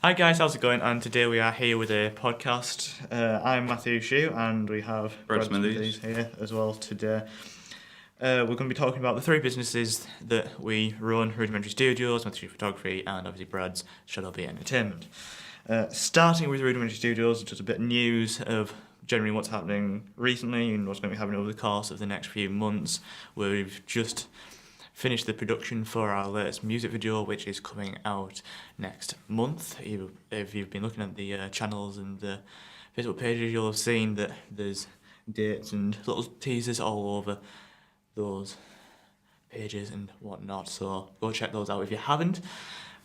Hi guys, how's it going? And today we are here with a podcast. I'm Matthew Shue and we have Brad Smithies here as well today. We're going to be talking about the three businesses that we run: Rudimentary Studios, Matthew Photography, and obviously Brad's Shadowbeat Entertainment. Starting with Rudimentary Studios, just a bit of news of generally what's happening recently and what's going to be happening over the course of the next few months. We've just finished the production for our latest music video, which is coming out next month. If you've been looking at the channels and the Facebook pages, you'll have seen that there's dates and little teasers all over those pages and whatnot, so go check those out if you haven't.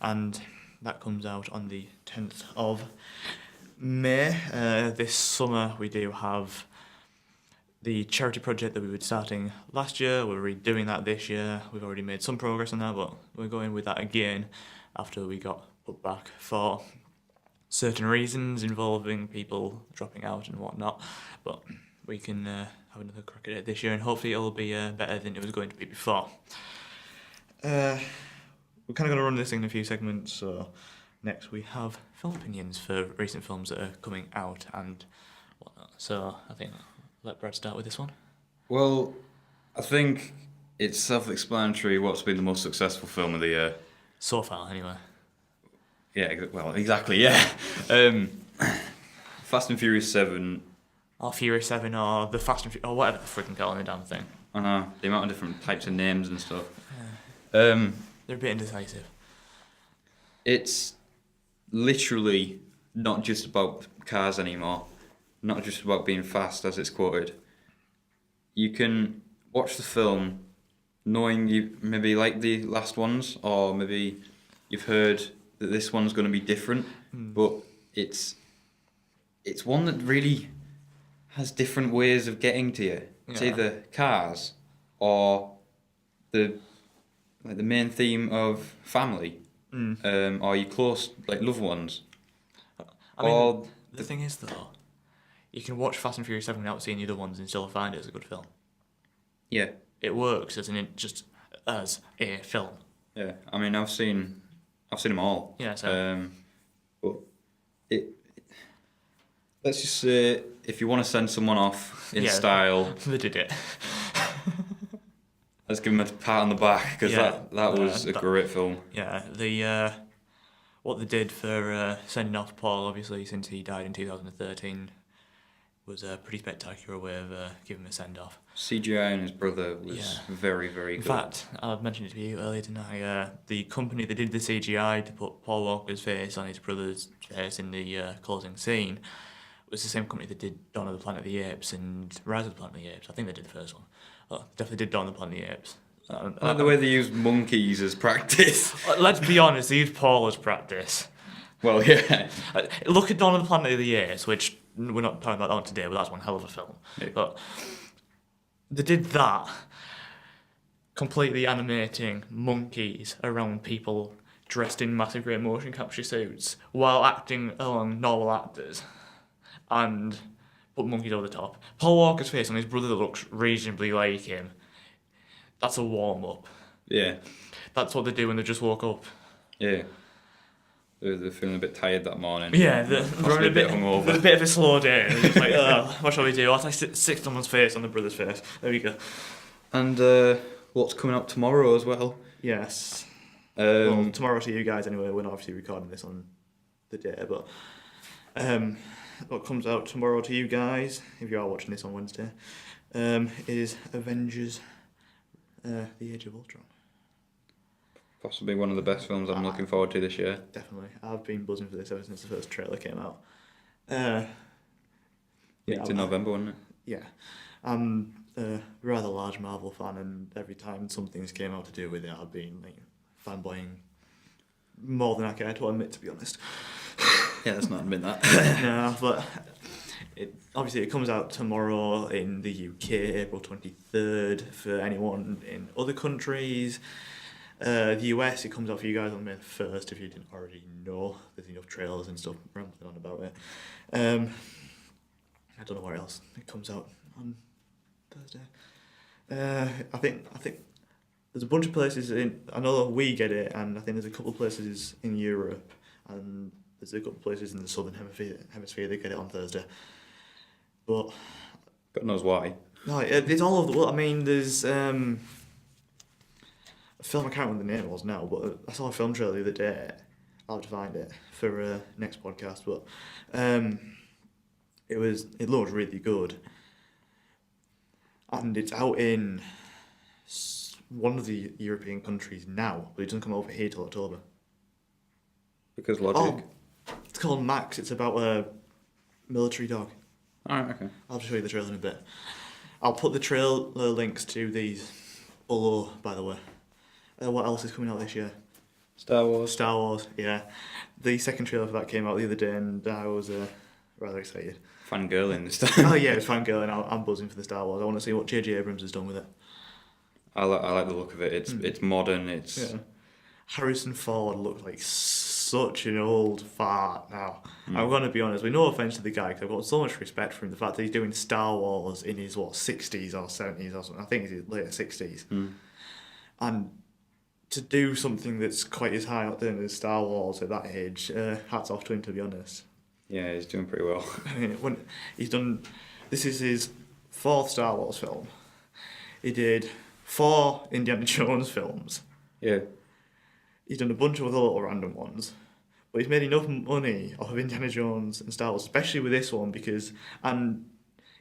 And that comes out on the 10th of May. This summer we do have the charity project that we were starting last year. We're redoing that this year. We've already made some progress on that, but we're going with that again after we got put back for certain reasons involving people dropping out and whatnot. But we can have another crack at it this year, and hopefully it'll be better than it was going to be before. We're kind of going to run this in a few segments. So next we have film opinions for recent films that are coming out and whatnot. So I think let Brad start with this one. Well, I think it's self-explanatory what's been the most successful film of the year. So far, anyway. Yeah, well, exactly, yeah. Fast and Furious 7. Or Furious 7, or the Fast and Furious, or whatever the freaking calling the damn thing. I know, the amount of different types of names and stuff. Yeah. They're a bit indecisive. It's literally not just about cars anymore. Not just about being fast, as it's quoted. You can watch the film knowing you maybe like the last ones, or maybe you've heard that this one's going to be different, but it's one that really has different ways of getting to you. It's either cars or the main theme of family, or your close loved ones. I mean, the thing is though, you can watch Fast and Furious 7 without seeing the other ones and still find it as a good film. Yeah. It works as a film. Yeah, I mean, I've seen them all. Yeah, so. But let's just say, if you want to send someone off in style, they did it. Let's give them a pat on the back, because that was a great film. Yeah, what they did for sending off Paul, obviously, since he died in 2013, was a pretty spectacular way of giving him a send-off. CGI and his brother was very, very good. In fact, I've mentioned it to you earlier tonight, the company that did the CGI to put Paul Walker's face on his brother's face in the closing scene was the same company that did Dawn of the Planet of the Apes and Rise of the Planet of the Apes. I think they did the first one. Oh, definitely did Dawn of the Planet of the Apes. I like the way they used monkeys as practice. Let's be honest, they used Paul as practice. Well, yeah. Look at Dawn of the Planet of the Apes, which we're not talking about that one today, but that's one hell of a film. Yeah. But they did that, completely animating monkeys around people dressed in massive great motion capture suits while acting along normal actors, and put monkeys over the top. Paul Walker's face on his brother that looks reasonably like him. That's a warm-up. Yeah. That's what they do when they just woke up. Yeah. They're feeling a bit tired that morning. Yeah, they're a bit hungover. A bit of a slow day. They're just like, what shall we do? I'll stick someone's face on the brother's face. There we go. And what's coming up tomorrow as well? Yes. Well, tomorrow to you guys anyway. We're not obviously recording this on the day, but what comes out tomorrow to you guys, if you are watching this on Wednesday, is Avengers: The Age of Ultron. Possibly one of the best films I'm looking forward to this year. Definitely. I've been buzzing for this ever since the first trailer came out. It's in November, wasn't it? Yeah. I'm a rather large Marvel fan, and every time something's came out to do with it, I've been fanboying more than I care to admit, to be honest. Yeah, let's not admit that. No, but obviously it comes out tomorrow in the UK, April 23rd, for anyone in other countries. The US, it comes out for you guys on May 1st, if you didn't already know. There's enough trailers and stuff rambling on about it. I don't know where else it comes out on Thursday. I think there's a bunch of places I know we get it, and I think there's a couple of places in Europe, and There's a couple of places in the southern hemisphere that get it on Thursday. But God knows why. no, it's all over the world. I mean, there's a film, I can't remember the name it was now, but I saw a film trailer the other day. I'll have to find it for next podcast. But it looked really good, and it's out in one of the European countries now, but it doesn't come over here till October. Because logic. Oh, it's called Max. It's about a military dog. Alright, okay. I'll show you the trailer in a bit. I'll put the trailer links to these below, by the way. What else is coming out this year? Star Wars. Star Wars, yeah. The second trailer for that came out the other day, and I was rather excited. Fangirling this time. Oh yeah, it's fangirling. I'm buzzing for the Star Wars. I want to see what J.J. Abrams has done with it. I like the look of it. It's modern. It's Yeah. Harrison Ford looks like such an old fart now. I'm going to be honest, with no offence to the guy, because I've got so much respect for him. The fact that he's doing Star Wars in his, 60s or 70s or something. I think it's his later 60s. And to do something that's quite as high up there as Star Wars at that age, hats off to him, to be honest. Yeah, he's doing pretty well. When he's done, this is his 4th Star Wars film. He did 4 Indiana Jones films. Yeah. He's done a bunch of other little random ones, but he's made enough money off of Indiana Jones and Star Wars, especially with this one, and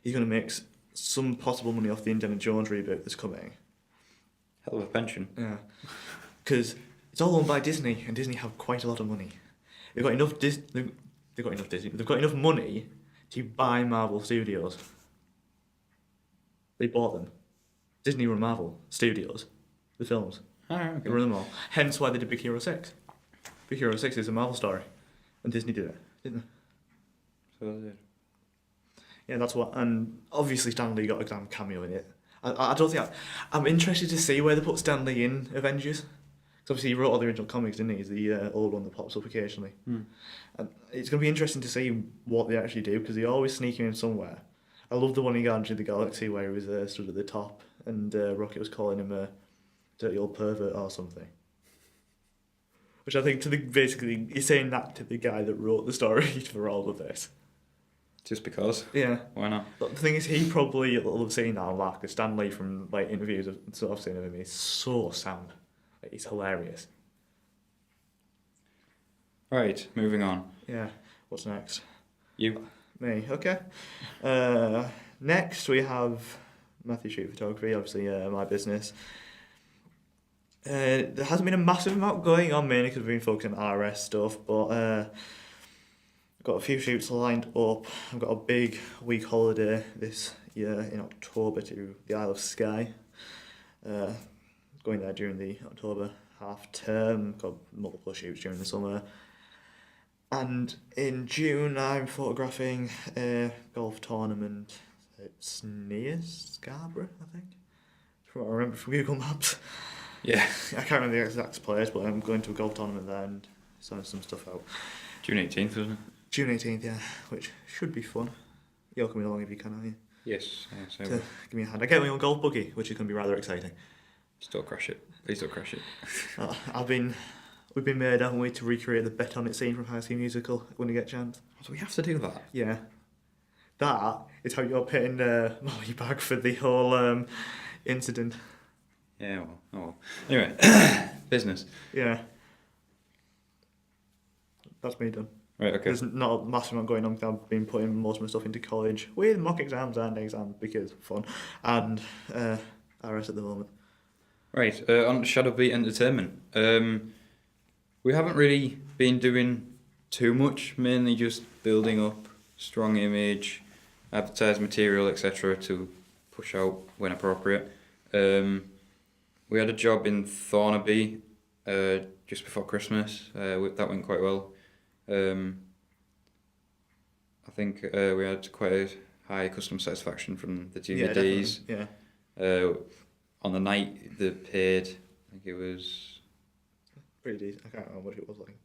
he's going to make some possible money off the Indiana Jones reboot that's coming. Hell of a pension. Yeah, because it's all owned by Disney, and Disney have quite a lot of money. They've got enough They've got enough Disney. They've got enough money to buy Marvel Studios. They bought them. Disney run Marvel Studios, the films. Alright, They okay. run them all. Hence why they did Big Hero 6. Big Hero 6 is a Marvel story. And Disney did it, didn't they? So that's it. Yeah, that's what. And obviously Stan Lee got a damn cameo in it. I don't think... I'm interested to see where they put Stan Lee in Avengers. Because obviously he wrote all the original comics, didn't he? He's the old one that pops up occasionally. And it's going to be interesting to see what they actually do, because they always sneak him in somewhere. I love the one in Guardians of the Galaxy where he was stood at the top and Rocket was calling him a dirty old pervert or something. Which I think basically he's saying that to the guy that wrote the story for all of this. Just because? Yeah. Why not? But the thing is, he probably will have seen that a lot, because Stan Lee from interviews and sort of seen of him, he's so sound. He's hilarious. Right, moving on. Yeah. What's next? You. Me. Okay. Next we have Matthew Shoot Photography, obviously my business. There hasn't been a massive amount going on, mainly because we've been focusing on RS stuff, but I've got a few shoots lined up. I've got a big week holiday this year in October to the Isle of Skye. Going there during the October half term. Got multiple shoots during the summer. And in June I'm photographing a golf tournament. It's near Scarborough, I think. From what I remember from Google Maps. Yeah. I can't remember the exact place, but I'm going to a golf tournament there and sorting some stuff out. June 18th, wasn't it? June 18th, yeah, which should be fun. You're coming along if you can, aren't you? Yes. Yes, I To will. give me a hand. I get my own golf buggy, which is going to be rather exciting. Just don't crash it. Please don't crash it. We've been made, haven't we, to recreate the Bet On It scene from High School Musical when we get a chance. So we have to do that? Yeah. That is how you're paying Molly back for the whole incident. Yeah, well. Oh well. Anyway, business. Yeah. That's me done. Right, okay. There's not a massive amount going on, because I've been putting most of my stuff into college with mock exams and exams because fun, and RS at the moment. Right, on to Shadowbeat Entertainment. We haven't really been doing too much, mainly just building up strong image, advertised material, etc. to push out when appropriate. We had a job in Thornaby just before Christmas. That went quite well. I think we had quite a high customer satisfaction from the DVDs. Yeah. On the night they paid, I think it was... Pretty decent. I can't remember what it was like.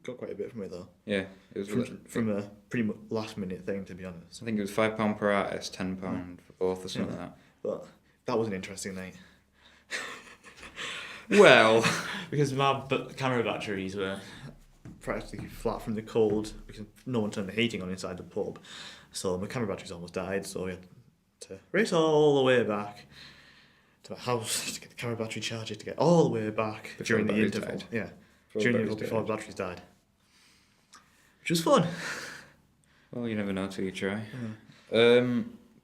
Got quite a bit from it though. Yeah, it was... From a pretty much last minute thing, to be honest. I think it was £5 per artist, £10 for both or something like But that was an interesting night. that. Well... Because my camera batteries were practically flat from the cold because no one turned the heating on inside the pub. So my camera batteries almost died, so we had to race all the way back to my house to get the camera battery charger to get all the way back Before during the batteries interval. died. Yeah, Before during the batteries interval before died. the batteries died. Which was fun. Well, you never know till you try. Yeah.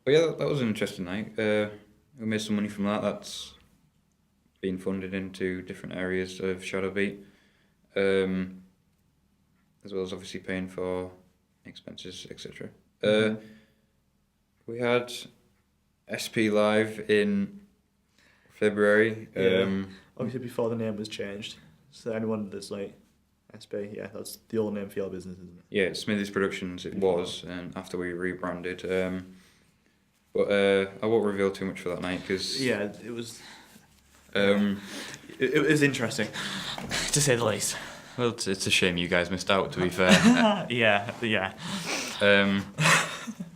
But yeah, that was an interesting night. We made some money from that. That's been funded into different areas of Shadowbeat, as well as obviously paying for expenses, etc. We had SP Live in February. Yeah. Obviously before the name was changed. So anyone that's like SP, yeah, that's the old name for your business, isn't it? Yeah, Smithy's Productions it was, and after we rebranded. But I won't reveal too much for that night because Yeah, it was. um, It was interesting, to say the least. well, it's a shame you guys missed out. To be fair, Yeah.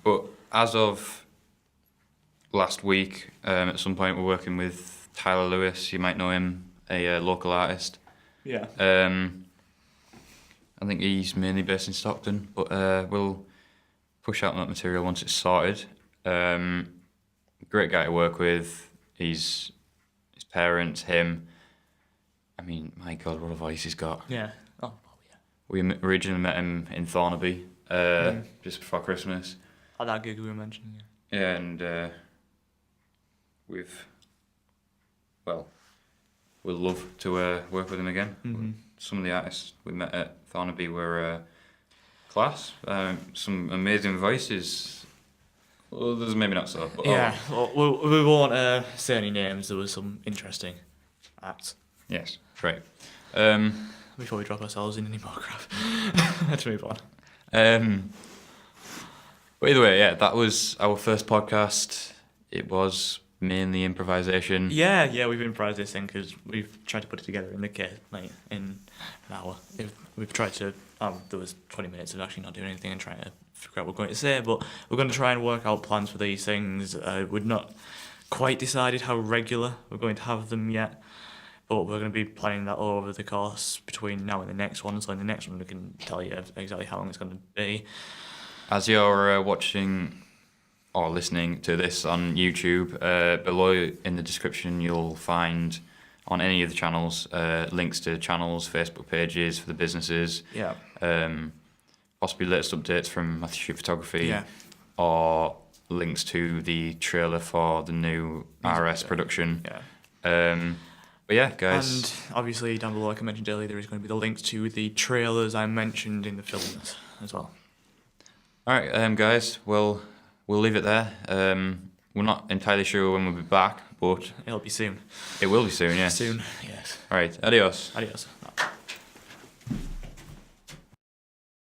but as of last week, at some point we're working with Tyler Lewis. You might know him, a local artist. Yeah. I think he's mainly based in Stockton, but we'll push out that material once it's sorted. Great guy to work with. His parents, him. I mean, my God, what a voice he's got. Yeah. Oh, yeah. We originally met him in Thornaby just before Christmas. At that gig we were mentioning. Yeah, and we'd love to work with him again. Mm-hmm. Some of the artists we met at Thornaby were class. Some amazing voices. Well, there's maybe not so. But Yeah. Well, we won't say any names. There was some interesting acts. Yes, great. Before we drop ourselves in any more crap. Let's move on. But either way, yeah, that was our first podcast. It was mainly improvisation. Yeah, we've improvised this thing because we've tried to put it together in the kit, like in an hour. We've tried to. There was 20 minutes of actually not doing anything and trying to figure out what we're going to say, but we're going to try and work out plans for these things. We've not quite decided how regular we're going to have them yet, but we're going to be planning that over the course between now and the next one. So in the next one, we can tell you exactly how long it's going to be. As you're watching or listening to this on YouTube, below in the description you'll find on any of the channels links to channels, Facebook pages for the businesses. Yeah. Possibly latest updates from Matthew Shoot Photography. Yeah. Or links to the trailer for the new RS production. Yeah. But yeah, guys. And obviously down below, like I mentioned earlier, there is going to be the links to the trailers I mentioned in the films as well. All right, guys. Well, we'll leave it there. We're not entirely sure when we'll be back, but It'll be soon. it will be soon. Yes. Soon, yes. All right. Adios. Adios.